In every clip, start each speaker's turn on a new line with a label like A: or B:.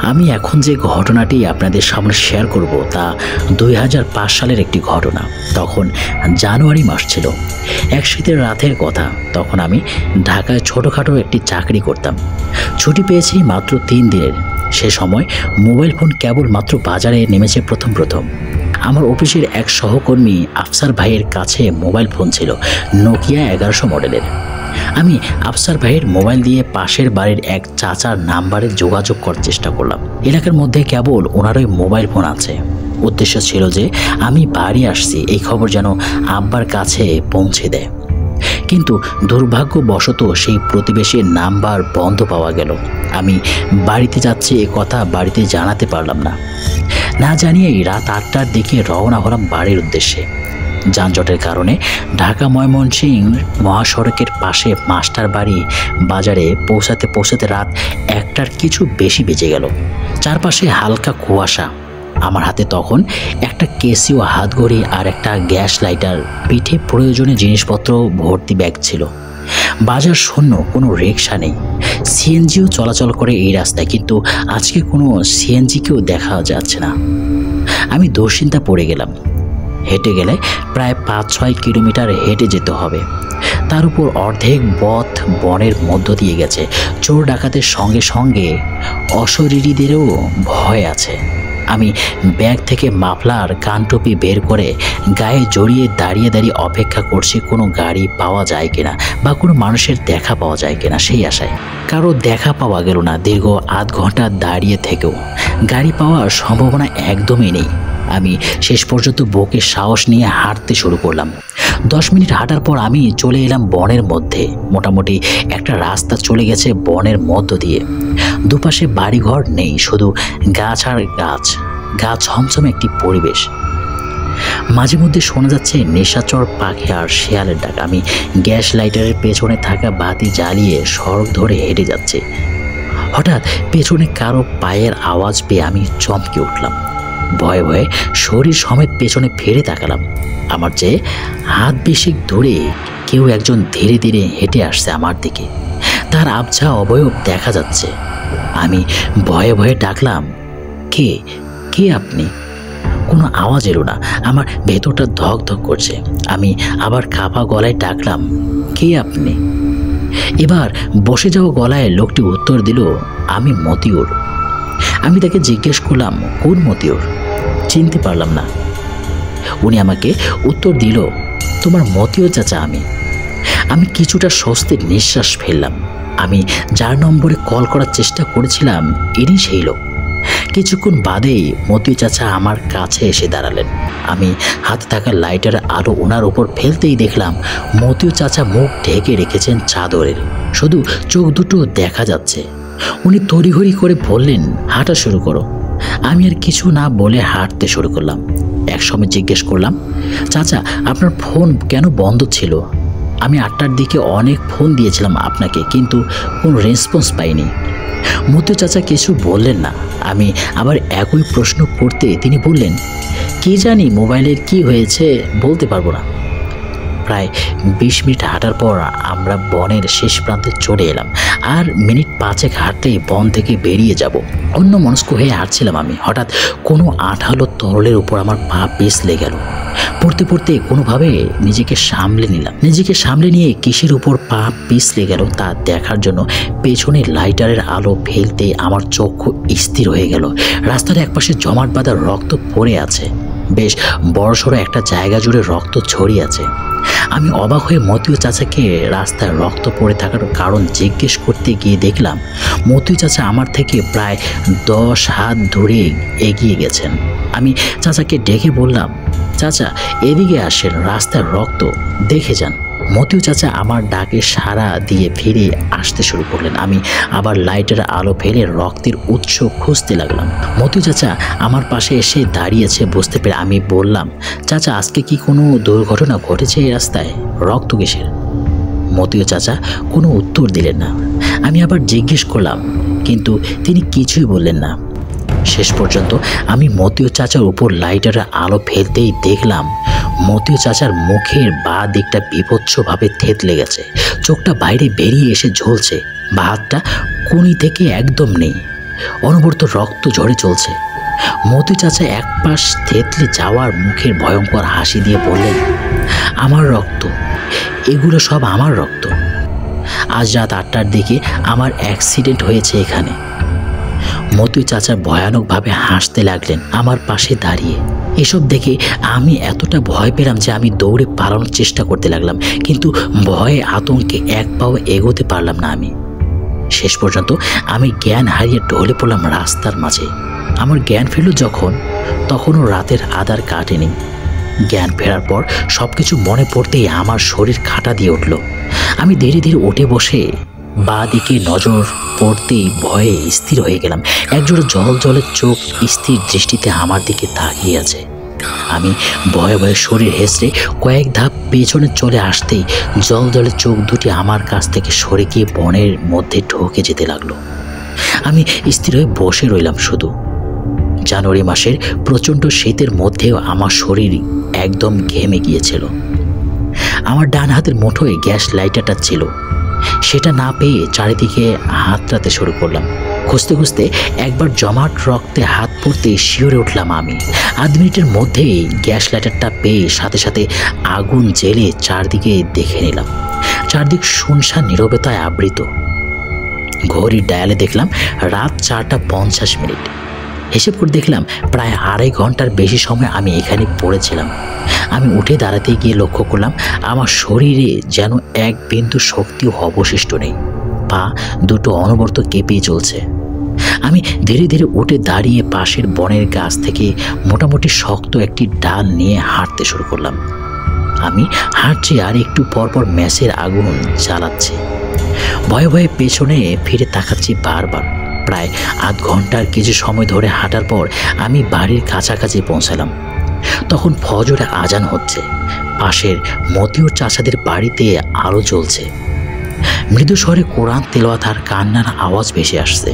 A: আমি এখন যে ঘটনাটি আপনাদের সামনে শেয়ার করব তা 2005 সালের একটি ঘটনা। তখন জানুয়ারি মাস ছিল, এক শীতের রাতের কথা। তখন আমি ঢাকায় ছোটোখাটো একটি চাকরি করতাম। ছুটি পেয়েছি মাত্র 3 দিনের। সে সময় মোবাইল ফোন কেবল মাত্র বাজারে নেমেছে প্রথম। আমার অফিসের এক সহকর্মী আফসার ভাইয়ের কাছে মোবাইল ফোন ছিল, নোকিয়া 1100 মডেলের। আমি আফসার ভাইয়ের মোবাইল দিয়ে পাশের বাড়ির এক চাচার নাম্বারে যোগাযোগ করার চেষ্টা করলাম। এলাকার মধ্যে কেবল ওনারই মোবাইল ফোন আছে। উদ্দেশ্য ছিল যে আমি বাড়ি আসছি এই খবর যেন আব্বার কাছে পৌঁছে দেয়। কিন্তু দুর্ভাগ্যবশত সেই প্রতিবেশীর নাম্বার বন্ধ পাওয়া গেল। আমি বাড়িতে যাচ্ছি এ কথা বাড়িতে জানাতে পারলাম না জানিয়েই রাত 8টার দিকে রওনা হলাম বাড়ির উদ্দেশ্যে। যানজটের কারণে ঢাকা ময়মনসিংহ মহাসড়কের পাশে মাস্টার বাড়ি বাজারে পৌঁছাতে রাত 1টার কিছু বেশি বেজে গেল। চারপাশে হালকা কুয়াশা। আমার হাতে তখন একটা কেসিও হাতঘড়ি আর একটা গ্যাস লাইটার, পিঠে প্রয়োজনীয় জিনিসপত্র ভর্তি ব্যাগ ছিল। বাজার শূন্য, কোনো রিক্সা নেই। সিএনজিও চলাচল করে এই রাস্তায়, কিন্তু আজকে কোনো সিএনজিকেও দেখা যাচ্ছে না। আমি দুশ্চিন্তা পড়ে গেলাম। হেঁটে গেলে প্রায় 5-6 কিলোমিটার হেঁটে যেতে হবে। তার উপর অর্ধেক পথ বনের মধ্য দিয়ে গেছে। চোর ডাকাতের সঙ্গে সঙ্গে অশরীরীদেরও ভয় আছে। আমি ব্যাগ থেকে মাফলার কানটুপি বের করে গায়ে জড়িয়ে দাঁড়িয়ে অপেক্ষা করছি কোনো গাড়ি পাওয়া যায় কিনা বা কোনো মানুষের দেখা পাওয়া যায় কিনা সেই আশায়। কারো দেখা পাওয়া গেল না। দীর্ঘ আধ ঘন্টা দাঁড়িয়ে থেকেও গাড়ি পাওয়ার সম্ভাবনা একদমই নেই। আমি শেষ পর্যন্ত বুকে সাহস নিয়ে হাঁটতে শুরু করলাম। 10 মিনিট হাঁটার পর আমি চলে এলাম বনের মধ্যে। মোটামুটি একটা রাস্তা চলে গেছে বনের মধ্য দিয়ে। দুপাশে বাড়িঘর নেই, শুধু গাছ আর গাছ। গা ছমছমে একটি পরিবেশ। মাঝে মধ্যে শোনা যাচ্ছে নিশাচর পাখি আর শেয়ালের ডাক। আমি গ্যাস লাইটারের পেছনে থাকা বাতি জ্বালিয়ে সড়ক ধরে হেঁটে যাচ্ছি। হঠাৎ পেছনে কারো পায়ের আওয়াজ পেয়ে আমি চমকে উঠলাম। ভয়ে ভয়ে শরীর সমেত পেছনে ফিরে তাকালাম। আমার চেয়ে হাত বেশি দূরে কেউ একজন ধীরে ধীরে হেঁটে আসছে আমার দিকে। তার আবছা অবয়ব দেখা যাচ্ছে। আমি ভয়ে ভয়ে ডাকলাম, কে কে আপনি? কোনো আওয়াজ এলো না। আমার ভেতরটা ধক ধক করছে। আমি আবার কাঁপা গলায় ডাকলাম, কে আপনি? এবার বসে যাওয়া গলায় লোকটি উত্তর দিল, আমি মতিউর। আমি তাকে জিজ্ঞেস করলাম, কোন মতিউর? চিনতে পারলাম না। উনি আমাকে উত্তর দিল, তোমার মতিউর চাচা আমি। আমি কিছুটা স্বস্তির নিঃশ্বাস ফেললাম। আমি যার নম্বরে কল করার চেষ্টা করেছিলাম এরই সেই লোক। কিছুক্ষণ বাদেই মতিউর চাচা আমার কাছে এসে দাঁড়ালেন। আমি হাতে থাকা লাইটার আলো ওনার উপর ফেলতেই দেখলাম মতিউর চাচা মুখ ঢেকে রেখেছেন চাদরের, শুধু চোখ দুটো দেখা যাচ্ছে। উনি তড়িঘড়ি করে বললেন, হাঁটা শুরু করো। আমি আর কিছু না বলে হাঁটতে শুরু করলাম। একসময় জিজ্ঞেস করলাম, চাচা আপনার ফোন কেন বন্ধ ছিল? আমি 8টার দিকে অনেক ফোন দিয়েছিলাম আপনাকে, কিন্তু কোনো রেসপন্স পাইনি। মতিউর চাচা কিছু বললেন না। আমি আবার একই প্রশ্ন করতে তিনি বললেন, কি জানি মোবাইলের কি হয়েছে, বলতে পারবো না। প্রায় 20 মিনিট হাঁটার পর আমরা বনের শেষ প্রান্তে চলে এলাম। আর মিনিট 5 হাঁটতেই বন থেকে বেরিয়ে যাব। অন্য মনস্ক হয়ে হাঁটছিলাম আমি। হঠাৎ কোনো আঠালো তরলের উপর আমার পা পিছলে গেল। পড়তে পড়তে কোনোভাবে নিজেকে সামলে নিয়ে কিসের উপর পা পিছলে গেল তা দেখার জন্য পেছনে লাইটারের আলো ফেলতে আমার চক্ষু স্থির হয়ে গেল। রাস্তার একপাশে জমাট বাঁধা রক্ত পড়ে আছে। বেশ বড়সড় একটা জায়গা জুড়ে রক্ত ছড়িয়ে আছে। আমি অবাক হয়ে মতিউর চাচাকে রাস্তায় রক্ত পড়ে থাকার কারণ জিজ্ঞেস করতে গিয়ে দেখলাম মতিউর চাচা আমার থেকে প্রায় 10 হাত দূরে এগিয়ে গেছেন। আমি চাচাকে ডেকে বললাম, চাচা এদিকে আসেন, রাস্তার রক্ত দেখে যান। মতিউর চাচা আমার ডাকে সাড়া দিয়ে ফিরে আসতে শুরু করলেন। আমি আবার লাইটের আলো ফেলে রক্তের উৎস খুঁজতে লাগলাম। মতিউর চাচা আমার পাশে এসে দাঁড়িয়েছে বুঝতে পেরে আমি বললাম, চাচা আজকে কি কোনো দুর্ঘটনা ঘটেছে এই রাস্তায়? রক্ত কিসের? মতিউর চাচা কোনো উত্তর দিলেন না। আমি আবার জিজ্ঞেস করলাম, কিন্তু তিনি কিছুই বললেন না। শেষ পর্যন্ত আমি মতিউর চাচার উপর লাইটের আলো ফেলতেই দেখলাম মতিউর চাচার মুখের বাঁ দিকটা বিভৎসভাবে থেতলে গেছে। চোখটা বাইরে বেরিয়ে এসে ঝলছে। বা হাতটা কনি থেকে একদম নেই। অনবরত রক্ত ঝরে চলছে। মতি চাচা এক পাশ থেতলে যাওয়ার মুখের ভয়ঙ্কর হাসি দিয়ে বললেন, আমার রক্ত, এগুলো সব আমার রক্ত। আজ রাত 8টার দিকে আমার অ্যাক্সিডেন্ট হয়েছে এখানে। মতি চাচা ভয়ানকভাবে হাসতে লাগলেন আমার পাশে দাঁড়িয়ে। এসব দেখে আমি এতটা ভয় পেলাম যে আমি দৌড়ে পালানোর চেষ্টা করতে লাগলাম, কিন্তু ভয়ে আতঙ্কে এক পাও এগোতে পারলাম না। আমি শেষ পর্যন্ত আমি জ্ঞান হারিয়ে ঢলে পড়লাম রাস্তার মাঝে। আমার জ্ঞান ফিরল যখন, তখনও রাতের আধার কাটেনি। জ্ঞান ফেরার পর সব কিছু মনে পড়তেই আমার শরীর খাটা দিয়ে উঠল। আমি ধীরে ধীরে উঠে বসে বাঁ দিকে নজর পড়তেই ভয়ে স্থির হয়ে গেলাম। একজোড়া জল জলের চোখ স্থির দৃষ্টিতে আমার দিকে তাকিয়ে আছে। আমি ভয়ে ভয়ে শরীর হেসড়ে কয়েক ধাপ পেছনে চলে আসতেই জল জলের চোখ দুটি আমার কাছ থেকে সরে গিয়ে বনের মধ্যে ঢুকে যেতে লাগলো। আমি স্থির হয়ে বসে রইলাম শুধু। জানুয়ারি মাসের প্রচণ্ড শীতের মধ্যেও আমার শরীর একদম ঘেমে গিয়েছিল। আমার ডান হাতের মুঠোয় গ্যাস লাইটারটা ছিল, সেটা না পেয়ে চারিদিকে হাতড়াতে শুরু করলাম। খুঁজতে খুঁজতে একবার জমাট রক্তে হাত পড়তে শিউরে উঠলাম আমি। 8 মিনিটের মধ্যেই গ্যাস লাইটারটা পেয়ে সাথে সাথে আগুন জ্বেলে চারদিকে দেখে নিলাম। চারদিক শুনশান নীরবতায় আবৃত। ঘড়ির ডায়ালে দেখলাম রাত 4টা 50 মিনিট। হিসেব করে দেখলাম প্রায় 2.5 ঘন্টার বেশি সময় আমি এখানে পড়েছিলাম। আমি উঠে দাঁড়াতে গিয়ে লক্ষ্য করলাম আমার শরীরে যেন এক বিন্দু শক্তিও অবশিষ্ট নেই। পা দুটো অনবরত কেঁপে চলছে। আমি ধীরে ধীরে উঠে দাঁড়িয়ে পাশের বনের গাছ থেকে মোটামুটি শক্ত একটি ডাল নিয়ে হাঁটতে শুরু করলাম। আমি হাঁটছি আর একটু পরপর ম্যাচের আগুন জ্বালাচ্ছি। ভয়ে ভয়ে পেছনে ফিরে তাকাচ্ছি বারবার। প্রায় 8 ঘন্টার কিছু সময় ধরে হাঁটার পর আমি বাড়ির কাছাকাছি পৌঁছালাম। তখন ফজরে আজান হচ্ছে। পাশের মতিউর চাচাদের বাড়িতে আলো জ্বলছে। মৃদু স্বরে কোরআন তেলাওয়াত আর কান্নার আওয়াজ ভেসে আসছে।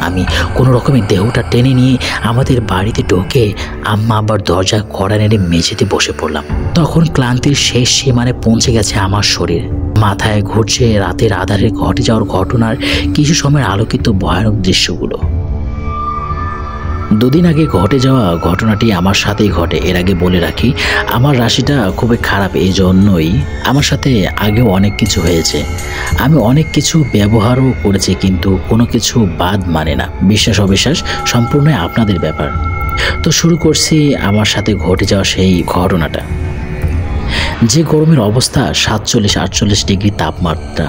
A: আমি কোনো রকমে দেহটা টেনে নিয়ে আমাদের বাড়িতে ঢুকে আম্মা আবার দরজা কড়া নেড়ে মেঝেতে বসে পড়লাম। তখন ক্লান্তির শেষ সীমানে পৌঁছে গেছে আমার শরীর। মাথায় ঘুরছে রাতের আধারে ঘটে যাওয়ার ঘটনার কিছু সময়ের আলোকিত ভয়ানক দৃশ্যগুলো। 2 দিন আগে ঘটে যাওয়া ঘটনাটি আমার সাথেই ঘটে। এর আগে বলে রাখি, আমার রাশিটা খুবই খারাপ, এই জন্যই আমার সাথে আগেও অনেক কিছু হয়েছে। আমি অনেক কিছু ব্যবহারও করেছি, কিন্তু কোনো কিছু বাদ মানে না। বিশ্বাস অবিশ্বাস সম্পূর্ণই আপনাদের ব্যাপার। তো শুরু করছি আমার সাথে ঘটে যাওয়া সেই ঘটনাটা। যে গরমের অবস্থা 47-48 ডিগ্রি তাপমাত্রা।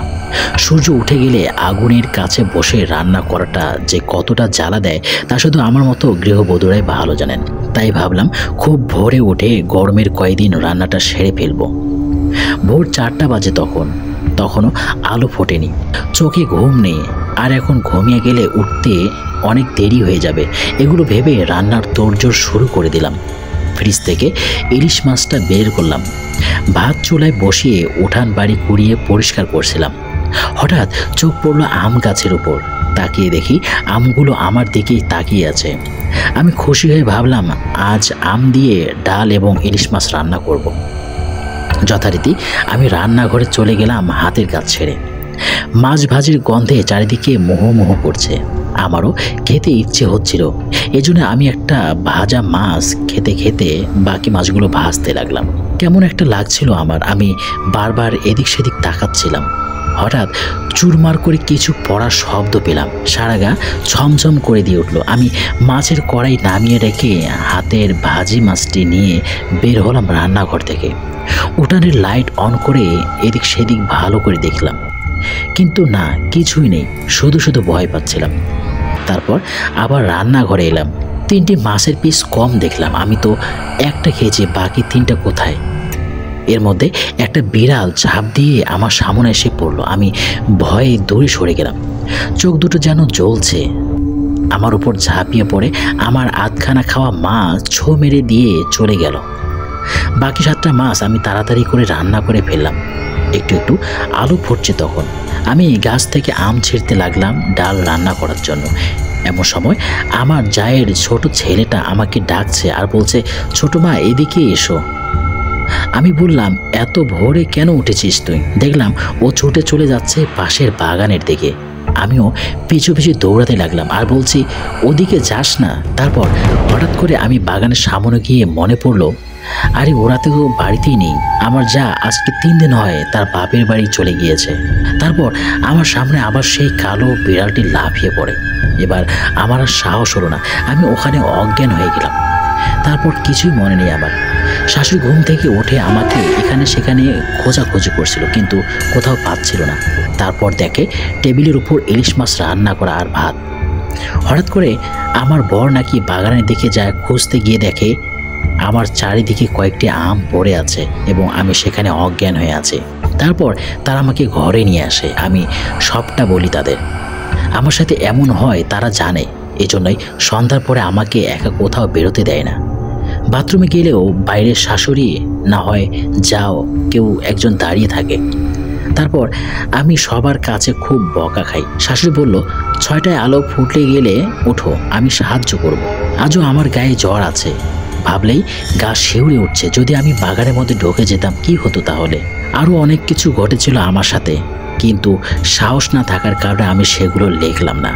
A: সূর্য উঠে গেলে আগুনের কাছে বসে রান্না করাটা যে কতটা জ্বালা দেয় তা শুধু আমার মতো গৃহবধূরাই ভালো জানেন। তাই ভাবলাম খুব ভোরে উঠে গরমের কয়েকদিন রান্নাটা সেরে ফেলবো। ভোর 4টা বাজে তখনও আলো ফোটেনি, চোখে ঘুম নেই। আর এখন ঘুমিয়ে গেলে উঠতে অনেক দেরি হয়ে যাবে, এগুলো ভেবে রান্নার তোড়জোড় শুরু করে দিলাম। ফ্রিজ থেকে ইলিশ মাছটা বের করলাম। ভাত চুলায় বসিয়ে উঠান বাড়ি কুড়িয়ে পরিষ্কার করছিলাম। হঠাৎ চোখ পড়ল আম গাছের উপর। তাকিয়ে দেখি আমগুলো আমার দিকেই তাকিয়ে আছে। আমি খুশি হয়ে ভাবলাম আজ আম দিয়ে ডাল এবং ইলিশ মাছ রান্না করব। যথারীতি আমি রান্নাঘরে চলে গেলাম হাতের কাজ ছেড়ে। মাছ ভাজির গন্ধে চারিদিকে মোহ করছে। আমারও খেতে ইচ্ছে হচ্ছিল, এজন্য আমি একটা ভাজা মাছ খেতে খেতে বাকি মাছগুলো ভাজতে লাগলাম। কেমন একটা লাগছিল আমার। আমি বারবার এদিক সেদিক তাকাচ্ছিলাম। হঠাৎ চুরমার করে কিছু পড়ার শব্দ পেলাম। সারা গা ছমছম করে দিয়ে উঠল। আমি মাছের কড়াই নামিয়ে রেখে হাতের ভাজি মাছটি নিয়ে বের হলাম রান্নাঘর থেকে। উঠানের লাইট অন করে এদিক সেদিক ভালো করে দেখলাম, কিন্তু না, কিছুই নেই। শুধু ভয় পাচ্ছিলাম। তারপর আবার রান্নাঘরে এলাম। 3টি মাছের পিস কম দেখলাম। আমি তো একটা খেয়েছি, বাকি 3টা কোথায়? এর মধ্যে একটা বিড়াল ঝাঁপ দিয়ে আমার সামনে এসে পড়লো। আমি ভয়ে দূরে সরে গেলাম। চোখ দুটো যেন জ্বলছে। আমার উপর ঝাঁপিয়ে পড়ে আমার আধখানা খাওয়া মাছ ছো মেরে দিয়ে চলে গেল। বাকি 7টা মাছ আমি তাড়াতাড়ি করে রান্না করে ফেললাম। একটু আলু ফুটছে তখন। আমি গাছ থেকে আম ছিঁড়তে লাগলাম ডাল রান্না করার জন্য। এমন সময় আমার জায়ের ছোট ছেলেটা আমাকে ডাকছে আর বলছে, ছোট মা, এদিকে এসো। আমি বললাম, এত ভোরে কেন উঠেছিস তুই? দেখলাম ও ছুটে চলে যাচ্ছে পাশের বাগানের দিকে। আমিও পিছু পিছু দৌড়াতে লাগলাম আর বলছি, ওদিকে যাস না। তারপর হঠাৎ করে আমি বাগানের সামনে গিয়ে মনে পড়লো, আরে ওরা তো বাড়িতেই নেই। আমার যা আজকে 3 দিন হয় তার বাপের বাড়ি চলে গিয়েছে। তারপর আমার সামনে আবার সেই কালো বিড়ালটি লাফিয়ে পড়ে। এবার আমার আর সাহস হলো না, আমি ওখানে অজ্ঞান হয়ে গেলাম। তারপর কিছুই মনে নেই আমার। শাশুড়ি ঘুম থেকে উঠে আমাকে এখানে সেখানে খোঁজাখুঁজি করছিল, কিন্তু কোথাও পাচ্ছিল না। তারপর দেখে টেবিলের উপর ইলিশ মাছ রান্না করা আর ভাত। হঠাৎ করে আমার বর নাকি বাগানের দিকে যায়, খুঁজতে গিয়ে দেখে আমার চারিদিকে কয়েকটি আম পড়ে আছে এবং আমি সেখানে অজ্ঞান হয়ে আছি। তারপর তারা আমাকে ঘরে নিয়ে আসে। আমি সবটা বলি তাদের। আমার সাথে এমন হয় তারা জানে, এজন্যই সন্ধ্যার পরে আমাকে একা কোথাও বেরোতে দেয় না। বাথরুমে গেলেও বাইরের শাশুড়ি না হয় যাও কেউ একজন দাঁড়িয়ে থাকে। তারপর আমি সবার কাছে খুব বকা খাই। শাশুড়ি বলল, 6টায় আলো ফুটলে গেলে ওঠো, আমি সাহায্য করব। আজও আমার গায়ে জ্বর আছে, ভাবলেই গা শিউরে উঠছে। যদি আমি বাগানের মধ্যে ঢুকে যেতাম কি হতো তাহলে। আরও অনেক কিছু ঘটেছিল আমার সাথে, কিন্তু সাহস না থাকার কারণে আমি সেগুলো লিখলাম না।